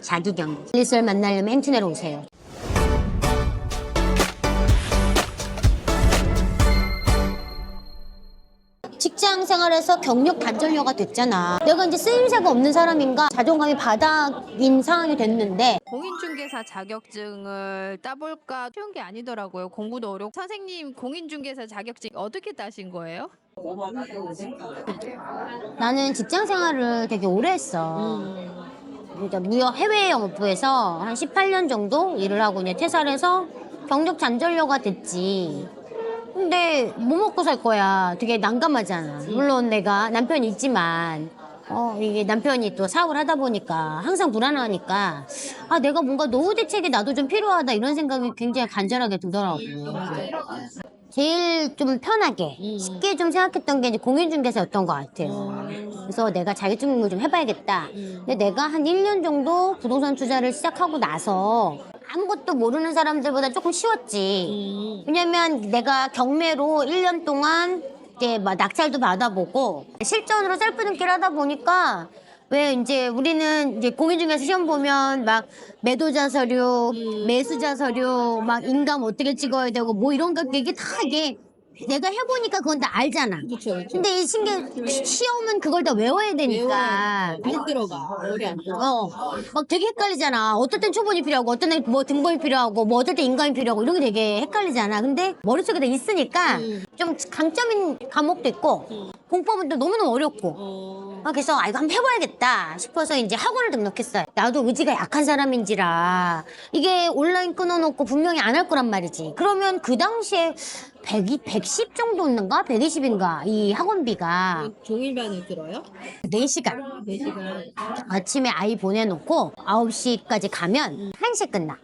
자기경. 일설 만나려면 행투내로 오세요. 직장 생활에서 경력 단절녀가 됐잖아. 내가 이제 쓰임새가 없는 사람인가 자존감이 바닥인 상황이 됐는데 공인중개사 자격증을 따볼까 쉬운 게 아니더라고요. 공부도 어렵고. 선생님 공인중개사 자격증 어떻게 따신 거예요? 나는 직장 생활을 되게 오래 했어. 그러니까 무역 해외 영업부에서 한 18년 정도 일을 하고 이제 퇴사를 해서 경력 단절녀가 됐지. 근데 뭐 먹고 살 거야. 되게 난감하잖아. 물론 내가 남편이 있지만 이게 남편이 또 사업을 하다 보니까 항상 불안하니까 아 내가 뭔가 노후 대책이 나도 좀 필요하다 이런 생각이 굉장히 간절하게 들더라고. 제일 좀 편하게 쉽게 좀 생각했던 게 이제 공인중개사였던 것 같아요. 그래서 내가 자격증 공부 좀 해봐야겠다. 근데 내가 한 1년 정도 부동산 투자를 시작하고 나서 아무것도 모르는 사람들보다 조금 쉬웠지. 왜냐면 내가 경매로 1년 동안 이제 막 낙찰도 받아보고 실전으로 셀프 등기를 하다 보니까 왜 이제 우리는 이제 공인중개사 시험 보면 막 매도자 서류, 매수자 서류, 막 인감 어떻게 찍어야 되고 뭐 이런 거 이게 다 이게 내가 해보니까 그건 다 알잖아. 그쵸. 근데 이 시험은 그걸 다 외워야 되니까. 안 들어가. 머리 안 들어가. 막 되게 헷갈리잖아. 어떨 땐 초본이 필요하고, 어떨 땐 뭐 등본이 필요하고, 뭐 어떨 땐 인감이 필요하고, 이런 게 되게 헷갈리잖아. 근데 머릿속에 다 있으니까 좀 강점인 과목도 있고, 공법은 또 너무너무 어렵고. 그래서 이거 한번 해봐야겠다 싶어서 이제 학원을 등록했어요. 나도 의지가 약한 사람인지라 이게 온라인 끊어놓고 분명히 안 할 거란 말이지. 그러면 그 당시에 110 정도였는가? 120인가? 이 학원비가 종일반을 들어요? 4시간. 4시간. 아침에 아이 보내놓고 9시까지 가면 1시에 끝나.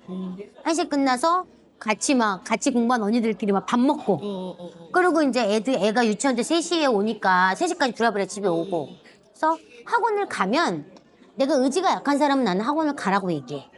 1시에 끝나서 같이 공부한 언니들끼리 막 밥 먹고. 그리고 이제 애가 유치원 때 3시에 오니까 3시까지 부랴부랴 집에 오고. 그래서 학원을 가면 내가 의지가 약한 사람은 나는 학원을 가라고 얘기해.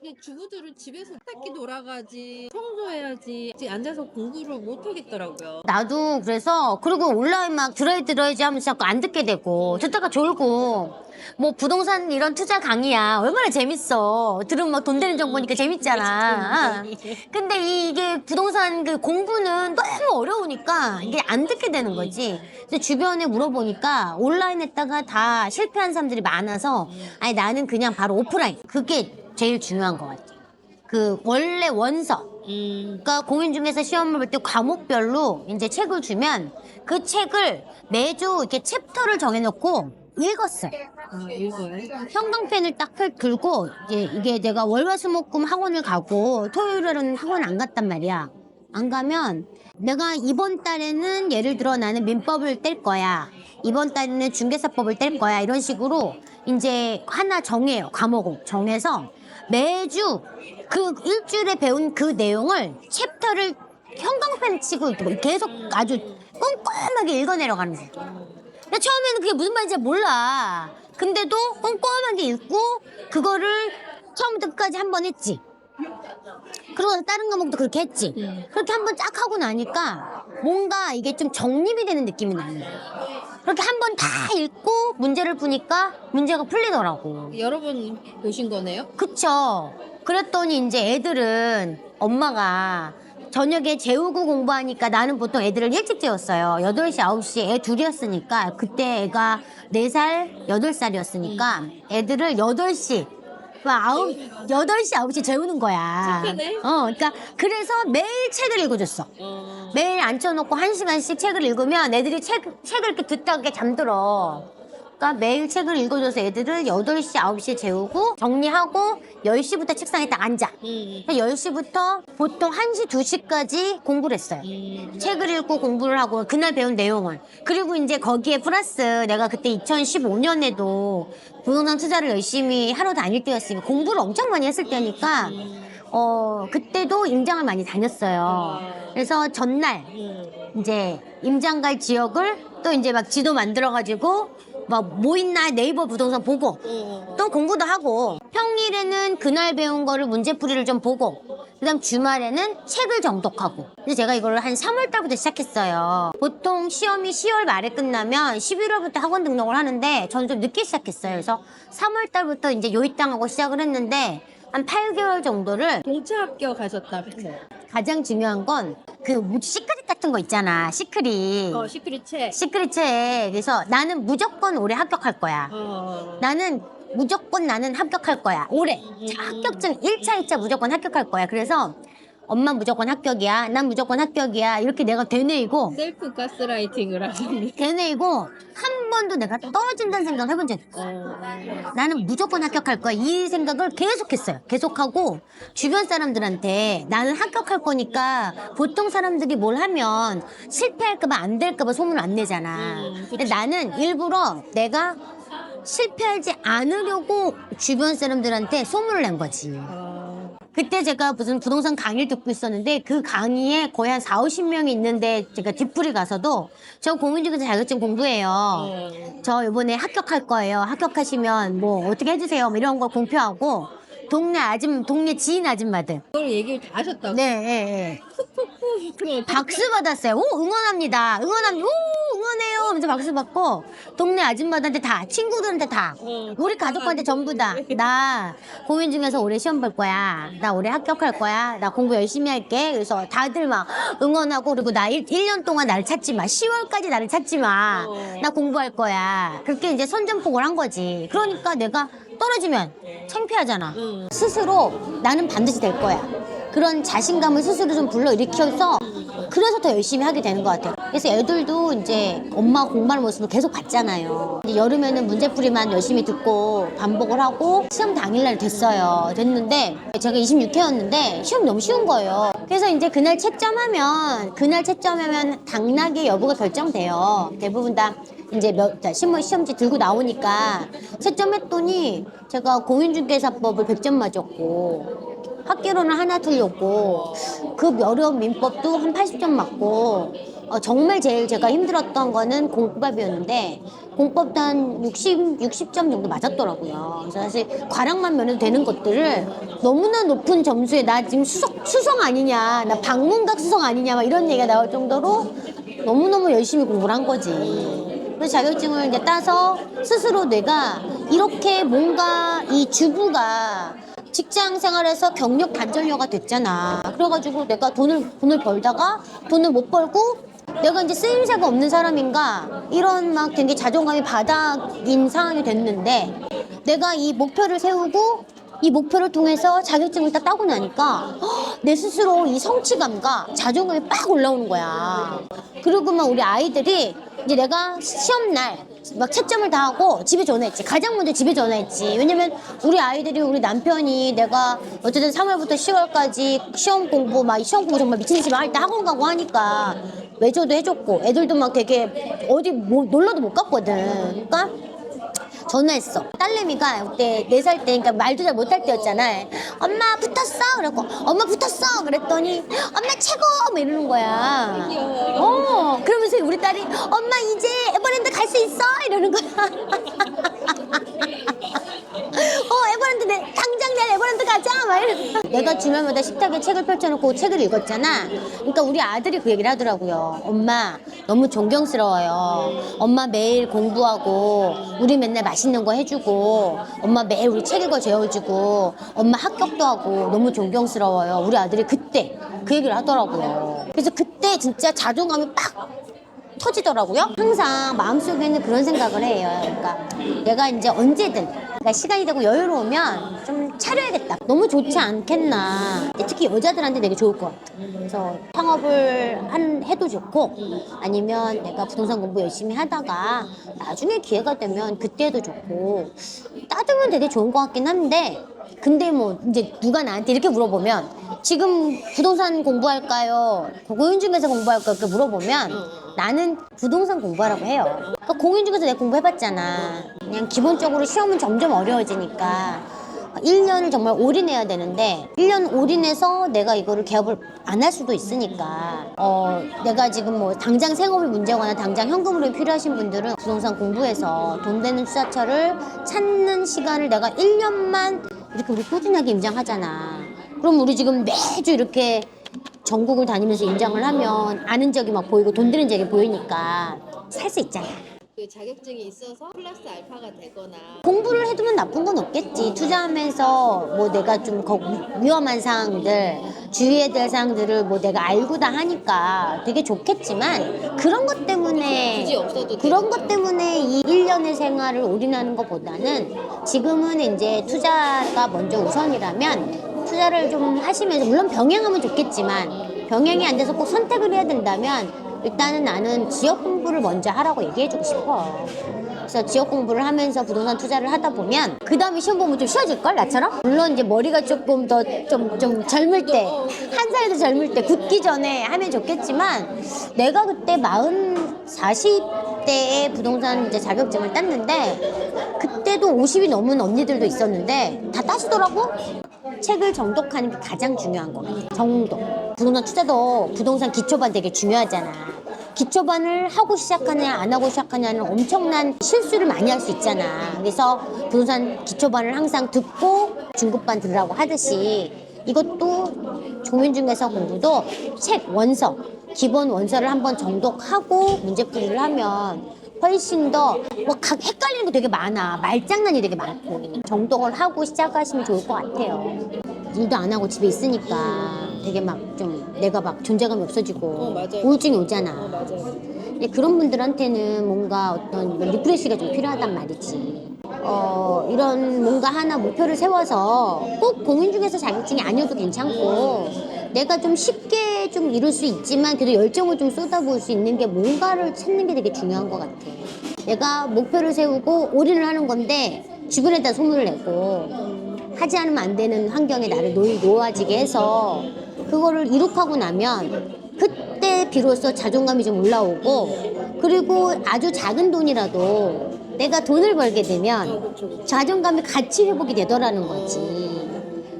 근데 주부들은 집에서 세탁기 돌아가지, 청소해야지 앉아서 공부를 못 하겠더라고요. 나도 그래서 그리고 온라인 막 들어야지 하면서 자꾸 안 듣게 되고 듣다가 졸고 뭐 부동산 이런 투자 강의야 얼마나 재밌어. 들으면 막 돈 되는 정보니까 재밌잖아. 근데 이게 부동산 그 공부는 너무 어려우니까 이게 안 듣게 되는 거지. 그래서 주변에 물어보니까 온라인에다가 다 실패한 사람들이 많아서 아니 나는 그냥 바로 오프라인 그게 제일 중요한 것 같아. 그 원래 원서 그러니까 공인중개사 시험을 볼 때 과목별로 이제 책을 주면 그 책을 매주 이렇게 챕터를 정해놓고 읽었어요. 이거요? 형광펜을 딱 들고 이게 내가 월화수목금 학원을 가고 토요일에는 학원 안 갔단 말이야. 안 가면 내가 이번 달에는 예를 들어 나는 민법을 뗄 거야. 이번 달에는 중개사법을 뗄 거야. 이런 식으로 이제 하나 정해요. 과목을 정해서 매주 그 일주일에 배운 그 내용을 챕터를 형광펜 치고 계속 아주 꼼꼼하게 읽어내려가는 거야. 근데 처음에는 그게 무슨 말인지 몰라. 근데도 꼼꼼하게 읽고 그거를 처음부터 끝까지 한 번 했지. 그리고 다른 과목도 그렇게 했지. 그렇게 한 번 쫙 하고 나니까 뭔가 이게 좀 정립이 되는 느낌이 나는 거야. 그렇게 한 번 다 읽고 문제를 푸니까 문제가 풀리더라고. 여러 번 보신 거네요? 그쵸. 그랬더니 이제 애들은 엄마가 저녁에 재우고 공부하니까 나는 보통 애들을 일찍 재웠어요. 8시, 9시 애 둘이었으니까 그때 애가 4살, 8살이었으니까 애들을 8시, 8시, 9시 재우는 거야. 착하네. 그러니까 그래서 매일 책을 읽어줬어. 매일 앉혀놓고 1시간씩 책을 읽으면 애들이 책을 이렇게 듣다가 이렇게 잠들어. 그러니까 매일 책을 읽어줘서 애들을 8시, 9시에 재우고 정리하고 10시부터 책상에 딱 앉아. 10시부터 보통 1시, 2시까지 공부를 했어요. 책을 읽고 공부를 하고 그날 배운 내용을. 그리고 이제 거기에 플러스 내가 그때 2015년에도 부동산 투자를 열심히 하러 다닐 때였으니까 공부를 엄청 많이 했을 때니까 그때도 임장을 많이 다녔어요. 그래서 전날 이제 임장 갈 지역을 또 이제 막 지도 만들어가지고 막 뭐 있나 네이버 부동산 보고 또 공부도 하고 평일에는 그날 배운 거를 문제풀이를 좀 보고 그다음 주말에는 책을 정독하고. 근데 제가 이걸 한 3월 달부터 시작했어요. 보통 시험이 10월 말에 끝나면 11월부터 학원 등록을 하는데 저는 좀 늦게 시작했어요. 그래서 3월 달부터 이제 요입당하고 시작을 했는데 한 8개월 정도를. 동차 합격하셨다면서요? 가장 중요한 건 그 시크릿 같은 거 있잖아. 시크릿. 시크릿 책. 시크릿 책. 그래서 나는 무조건 올해 합격할 거야. 나는 무조건 나는 합격할 거야. 올해. 자, 합격증 1차, 2차 무조건 합격할 거야. 그래서 엄마 무조건 합격이야. 난 무조건 합격이야. 이렇게 내가 되뇌이고 셀프 가스라이팅을 하셨네. 되뇌이고 한 번도 내가 떨어진다는 생각을 해본 적이 없어. 나는 무조건 합격할 거야. 이 생각을 계속했어요. 계속하고 주변 사람들한테 나는 합격할 거니까 보통 사람들이 뭘 하면 실패할까 봐 안 될까 봐 소문을 안 내잖아. 근데 나는 일부러 내가 실패하지 않으려고 주변 사람들한테 소문을 낸 거지. 그때 제가 무슨 부동산 강의를 듣고 있었는데 그 강의에 거의 한 4, 50명이 있는데 제가 뒷풀이 가서도 저 공인중개사 자격증 공부해요. 저 이번에 합격할 거예요. 합격하시면 뭐 어떻게 해주세요. 뭐 이런 걸 공표하고 동네 지인 아줌마들. 그걸 얘기를 다 하셨다고? 네, 네, 네. 박수 받았어요. 오, 응원합니다. 응원합니다. 오, 응원해요. 하면서 박수 받고 동네 아줌마들한테 다, 친구들한테 다, 우리 가족한테 전부 다. 나 공인중개사 올해 시험 볼 거야. 나 올해 합격할 거야. 나 공부 열심히 할게. 그래서 다들 막 응원하고 그리고 나 1년 동안 나를 찾지 마. 10월까지 나를 찾지 마. 나 공부할 거야. 그렇게 이제 선전포고를 한 거지. 그러니까 내가 떨어지면 창피하잖아. 스스로 나는 반드시 될 거야. 그런 자신감을 스스로 좀 불러일으켜서 그래서 더 열심히 하게 되는 것 같아요. 그래서 애들도 이제 엄마 공부하는 모습을 계속 봤잖아요. 이제 여름에는 문제풀이만 열심히 듣고 반복을 하고 시험 당일날 됐는데 제가 26회였는데 시험 너무 쉬운 거예요. 그래서 이제 그날 채점하면 당락의 여부가 결정돼요. 대부분 다 이제 시험지 들고 나오니까 채점했더니 제가 공인중개사법을 100점 맞았고 학기로는 하나 틀렸고 급 어려운 민법도 한 80점 맞고 정말 제일 제가 힘들었던 거는 공법이었는데 공법도 한 60점 정도 맞았더라고요. 그래서 사실 과락만 면해도 되는 것들을 너무나 높은 점수에 나 지금 수성 아니냐, 나 방문각 수성 아니냐 막 이런 얘기가 나올 정도로 너무너무 열심히 공부를 한 거지. 그래서 자격증을 이제 따서 스스로 내가 이렇게 뭔가 이 주부가 직장 생활에서 경력 단절녀가 됐잖아. 그래가지고 내가 돈을 벌다가 돈을 못 벌고 내가 이제 쓰임새가 없는 사람인가 이런 막 되게 자존감이 바닥인 상황이 됐는데 내가 이 목표를 세우고 이 목표를 통해서 자격증을 딱 따고 나니까 내 스스로 이 성취감과 자존감이 빡 올라오는 거야. 그리고 막 우리 아이들이 이제 내가 시험날 막 채점을 다 하고 집에 전화했지. 가장 먼저 집에 전화했지. 왜냐면 우리 아이들이 우리 남편이 내가 어쨌든 3월부터 10월까지 시험 공부 정말 미친듯이 막 할 때 학원 가고 하니까 외조도 해줬고 애들도 막 되게 어디 놀러도 못 갔거든. 그러니까 전화했어. 딸내미가 그때 4살 때, 그러니까 말도 잘 못할 때였잖아. 엄마 붙었어? 그래갖고 엄마 붙었어? 그랬더니 엄마 최고! 막 이러는 거야. 그러면서 우리 딸이 엄마 이제 에버랜드 갈 수 있어? 이러는 거야. 에버랜드 당장 내일 에버랜드 가자! 막 이러는 거야. 내가 주말마다 식탁에 책을 펼쳐놓고 책을 읽었잖아. 그러니까 우리 아들이 그 얘기를 하더라고요. 엄마 너무 존경스러워요. 엄마 매일 공부하고 우리 맨날 맛있는 거 해주고 엄마 매일 우리 책 읽어 재워주고 엄마 합격도 하고 너무 존경스러워요. 우리 아들이 그때 그 얘기를 하더라고요. 그래서 그때 진짜 자존감이 팍 터지더라고요. 항상 마음속에는 그런 생각을 해요. 그러니까 내가 이제 언제든 그러니까 시간이 되고 여유로우면 좀 차려야겠다. 너무 좋지 않겠나. 특히 여자들한테 되게 좋을 것 같아. 그래서 창업을 해도 좋고 아니면 내가 부동산 공부 열심히 하다가 나중에 기회가 되면 그때도 좋고 따두면 되게 좋은 것 같긴 한데 근데 뭐 이제 누가 나한테 이렇게 물어보면 지금 부동산 공부할까요? 공인중개사 공부할까요? 이렇게 물어보면 나는 부동산 공부하라고 해요. 그러니까 공인중개사 내가 공부해봤잖아. 그냥 기본적으로 시험은 점점 어려워지니까 1년을 정말 올인해야 되는데 1년 올인해서 내가 이거를 개업을 안 할 수도 있으니까 내가 지금 뭐 당장 생업이 문제거나 당장 현금으로 필요하신 분들은 부동산 공부해서 돈 되는 투자처를 찾는 시간을 내가 1년만 이렇게 우리 꾸준하게 임장하잖아. 그럼 우리 지금 매주 이렇게 전국을 다니면서 임장을 하면 아는 적이 막 보이고 돈 드는 적이 보이니까 살 수 있잖아. 그 자격증이 있어서 플러스 알파가 되거나 공부를 해두면 나쁜 건 없겠지. 투자하면서 뭐 내가 좀 위험한 사항들, 주의해야 될 사항들을 뭐 내가 알고 다 하니까 되게 좋겠지만 그런 것 때문에 굳이 없어도 그런 것 때문에 이 1년의 생활을 올인하는 것보다는 지금은 이제 투자가 먼저 우선이라면 투자를 좀 하시면서 물론 병행하면 좋겠지만 병행이 안 돼서 꼭 선택을 해야 된다면 일단은 나는 지역 공부를 먼저 하라고 얘기해주고 싶어. 그래서 지역 공부를 하면서 부동산 투자를 하다 보면 그 다음에 시험 보면 좀 쉬워질걸 나처럼? 물론 이제 머리가 조금 더 좀 젊을 때 한 살도 젊을 때 굳기 전에 하면 좋겠지만 내가 그때 40대에 부동산 이제 자격증을 땄는데 그때도 50이 넘은 언니들도 있었는데 다 따시더라고? 책을 정독하는 게 가장 중요한 거 같아. 정독. 부동산 투자도 부동산 기초반 되게 중요하잖아. 기초반을 하고 시작하냐 안 하고 시작하냐는 엄청난 실수를 많이 할 수 있잖아. 그래서 부동산 기초반을 항상 듣고 중급반 들으라고 하듯이 이것도 조민중개사 공부도 책 원서, 기본 원서를 한번 정독하고 문제풀이를 하면 훨씬 더 뭐 헷갈리는 거 되게 많아. 말장난이 되게 많고 정독을 하고 시작하시면 좋을 것 같아요. 일도 안 하고 집에 있으니까 되게 막 좀 내가 막 존재감이 없어지고 맞아요. 우울증이 오잖아. 맞아요. 근데 그런 분들한테는 뭔가 어떤 리프레시가 좀 필요하단 말이지. 이런 뭔가 하나 목표를 세워서 꼭 공인중개사 자격증이 아니어도 괜찮고 내가 좀 쉽게 좀 이룰 수 있지만 그래도 열정을 좀 쏟아부을 수 있는 게 뭔가를 찾는 게 되게 중요한 것 같아. 내가 목표를 세우고 올인을 하는 건데 주변에다 소문을 내고 하지 않으면 안 되는 환경에 나를 놓아지게 해서 그거를 이룩하고 나면 그때 비로소 자존감이 좀 올라오고 그리고 아주 작은 돈이라도 내가 돈을 벌게 되면 자존감이 같이 회복이 되더라는 거지.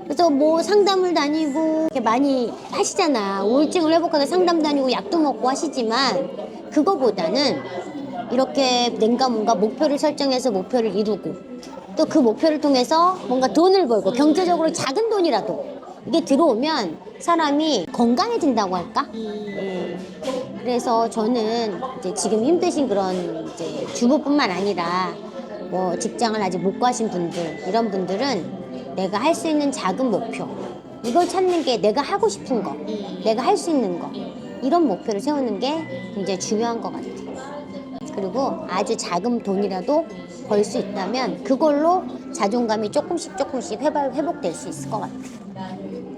그래서 뭐 상담을 다니고 이렇게 많이 하시잖아. 우울증을 회복하게 상담 다니고 약도 먹고 하시지만 그거보다는 이렇게 뭔가 목표를 설정해서 목표를 이루고 또 그 목표를 통해서 뭔가 돈을 벌고 경제적으로 작은 돈이라도 이게 들어오면 사람이 건강해진다고 할까? 그래서 저는 이제 지금 힘드신 그런 이제 주부뿐만 아니라 뭐 직장을 아직 못 구하신 분들 이런 분들은 내가 할 수 있는 작은 목표 이걸 찾는 게 내가 하고 싶은 거 내가 할 수 있는 거 이런 목표를 세우는 게 굉장히 중요한 것 같아요. 그리고 아주 작은 돈이라도 벌 수 있다면 그걸로 자존감이 조금씩 회복될 수 있을 것 같아요.